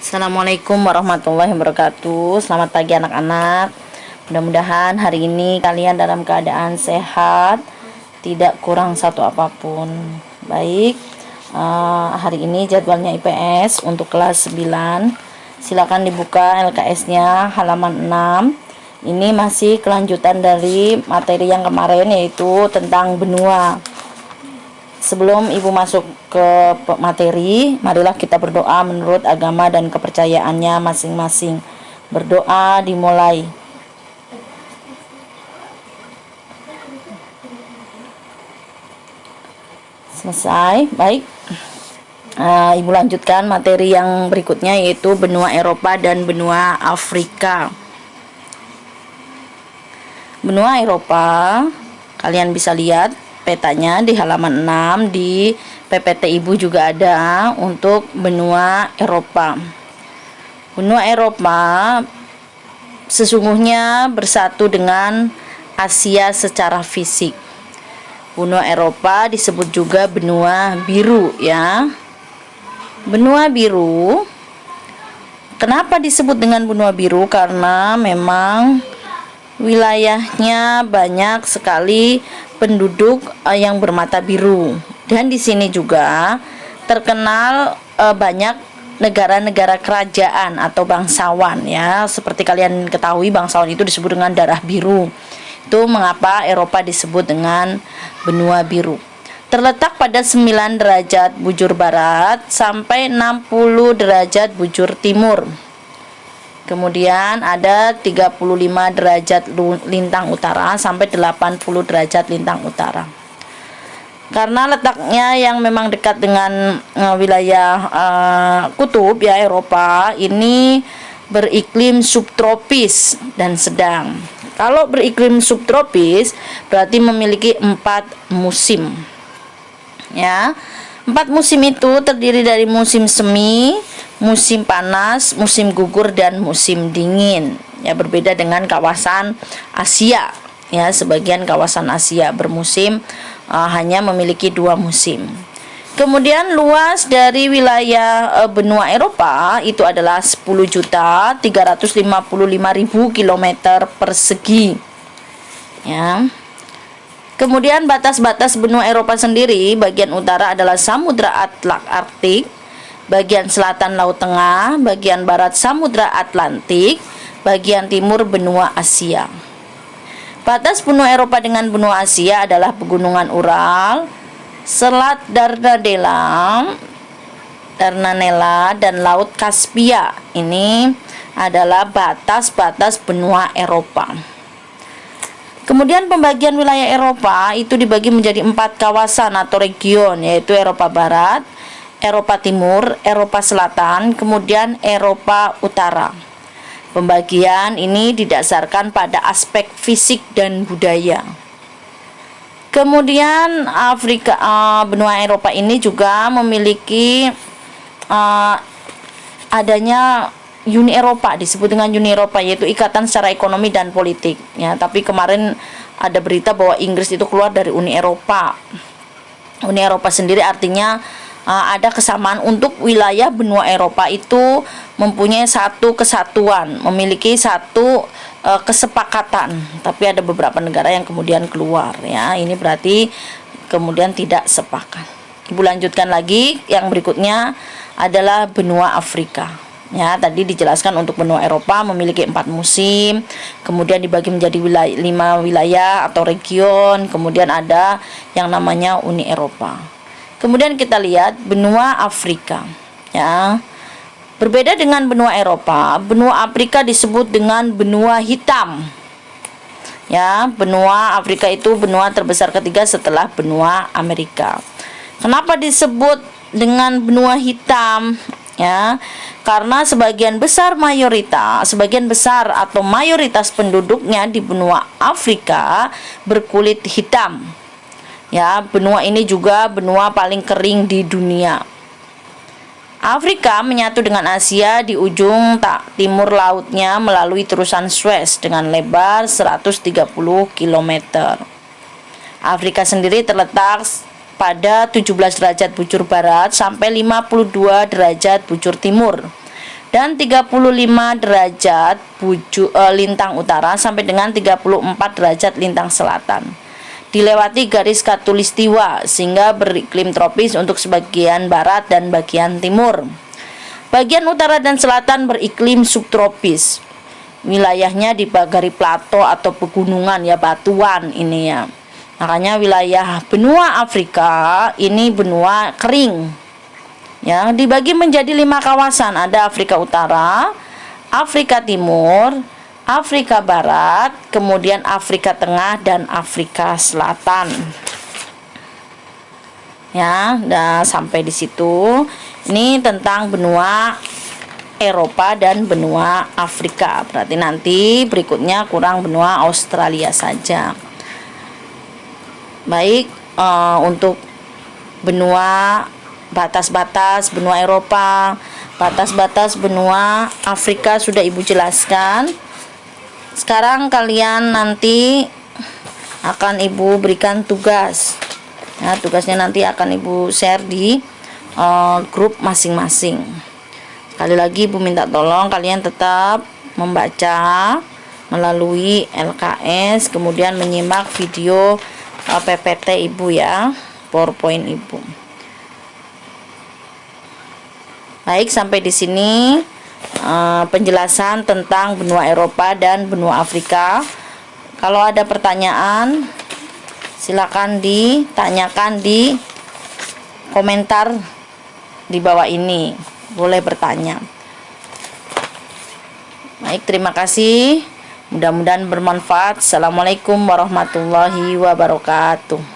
Assalamualaikum warahmatullahi wabarakatuh. Selamat pagi anak-anak. Mudah-mudahan hari ini kalian dalam keadaan sehat, tidak kurang satu apapun. Baik, hari ini jadwalnya IPS untuk kelas 9. Silakan dibuka LKS-nya halaman 6. Ini masih kelanjutan dari materi yang kemarin, yaitu tentang benua. Sebelum ibu masuk ke materi, marilah kita berdoa menurut agama dan kepercayaannya masing-masing. Berdoa dimulai. Selesai. Baik, ibu lanjutkan materi yang berikutnya, yaitu benua Eropa dan benua Afrika. Benua Eropa, kalian bisa lihat petanya di halaman 6, di PPT ibu juga ada untuk benua Eropa. Benua Eropa sesungguhnya bersatu dengan Asia secara fisik. Benua Eropa disebut juga benua biru, ya. Benua biru, kenapa disebut dengan benua biru? Karena memang wilayahnya banyak sekali penduduk yang bermata biru, dan di sini juga terkenal banyak negara-negara kerajaan atau bangsawan, ya. Seperti kalian ketahui, bangsawan itu disebut dengan darah biru. Itu mengapa Eropa disebut dengan benua biru. Terletak pada 9 derajat bujur barat sampai 60 derajat bujur timur. Kemudian ada 35 derajat lintang utara sampai 80 derajat lintang utara. Karena letaknya yang memang dekat dengan wilayah kutub, ya, Eropa ini beriklim subtropis dan sedang. Kalau beriklim subtropis berarti memiliki 4 musim. Ya. 4 musim itu terdiri dari musim semi, musim panas, musim gugur, dan musim dingin. Ya, berbeda dengan kawasan Asia. Ya, sebagian kawasan Asia bermusim hanya memiliki 2 musim. Kemudian luas dari wilayah benua Eropa itu adalah 10.355.000 km persegi. Ya. Kemudian batas-batas benua Eropa sendiri, bagian utara adalah Samudra Arktik, bagian selatan Laut Tengah, bagian barat Samudra Atlantik, bagian timur benua Asia. Batas benua Eropa dengan benua Asia adalah pegunungan Ural, Selat Dardanella, dan Laut Kaspia. Ini adalah batas-batas benua Eropa. Kemudian pembagian wilayah Eropa itu dibagi menjadi 4 kawasan atau region, yaitu Eropa Barat, Eropa Timur, Eropa Selatan, kemudian Eropa Utara. Pembagian ini didasarkan pada aspek fisik dan budaya. Kemudian benua Eropa ini juga memiliki adanya Uni Eropa, disebut dengan Uni Eropa, yaitu ikatan secara ekonomi dan politik, ya. Tapi kemarin ada berita bahwa Inggris itu keluar dari Uni Eropa. Uni Eropa sendiri artinya ada kesamaan untuk wilayah benua Eropa itu mempunyai satu kesatuan, memiliki satu kesepakatan. Tapi ada beberapa negara yang kemudian keluar, ya. Ini berarti kemudian tidak sepakat. Ibu lanjutkan lagi, yang berikutnya adalah benua Afrika. Ya, tadi dijelaskan untuk benua Eropa memiliki 4 musim, kemudian dibagi menjadi 5 wilayah atau region, kemudian ada yang namanya Uni Eropa. Kemudian kita lihat benua Afrika, ya. Berbeda dengan benua Eropa, benua Afrika disebut dengan benua hitam. Ya, benua Afrika itu benua terbesar ketiga setelah benua Amerika. Kenapa disebut dengan benua hitam? Ya, karena sebagian besar atau mayoritas penduduknya di benua Afrika berkulit hitam. Ya, benua ini juga benua paling kering di dunia. Afrika menyatu dengan Asia di ujung timur lautnya melalui terusan Suez dengan lebar 130 km. Afrika sendiri terletak pada 17 derajat bujur barat sampai 52 derajat bujur timur. dan 35 derajat lintang utara sampai dengan 34 derajat lintang selatan. Dilewati garis khatulistiwa sehingga beriklim tropis untuk sebagian barat dan bagian timur. Bagian utara dan selatan beriklim subtropis. Wilayahnya dibagari plato atau pegunungan ya, batuan ini ya. Makanya wilayah benua Afrika ini benua kering. Ya, dibagi menjadi 5 kawasan. Ada Afrika Utara, Afrika Timur, Afrika Barat, kemudian Afrika Tengah dan Afrika Selatan. Ya, udah sampai di situ. Ini tentang benua Eropa dan benua Afrika. Berarti nanti berikutnya kurang benua Australia saja. Baik, untuk benua batas-batas benua Eropa, batas-batas benua Afrika sudah Ibu jelaskan. Sekarang kalian nanti akan Ibu berikan tugas. Ya, tugasnya nanti akan Ibu share di grup masing-masing. Sekali lagi Ibu minta tolong kalian tetap membaca melalui LKS, kemudian menyimak video PPT Ibu ya, PowerPoint Ibu. Baik, sampai di sini penjelasan tentang benua Eropa dan benua Afrika. Kalau ada pertanyaan, silakan ditanyakan di komentar di bawah ini. Boleh bertanya. Baik, terima kasih. Mudah-mudahan bermanfaat. Assalamualaikum warahmatullahi wabarakatuh.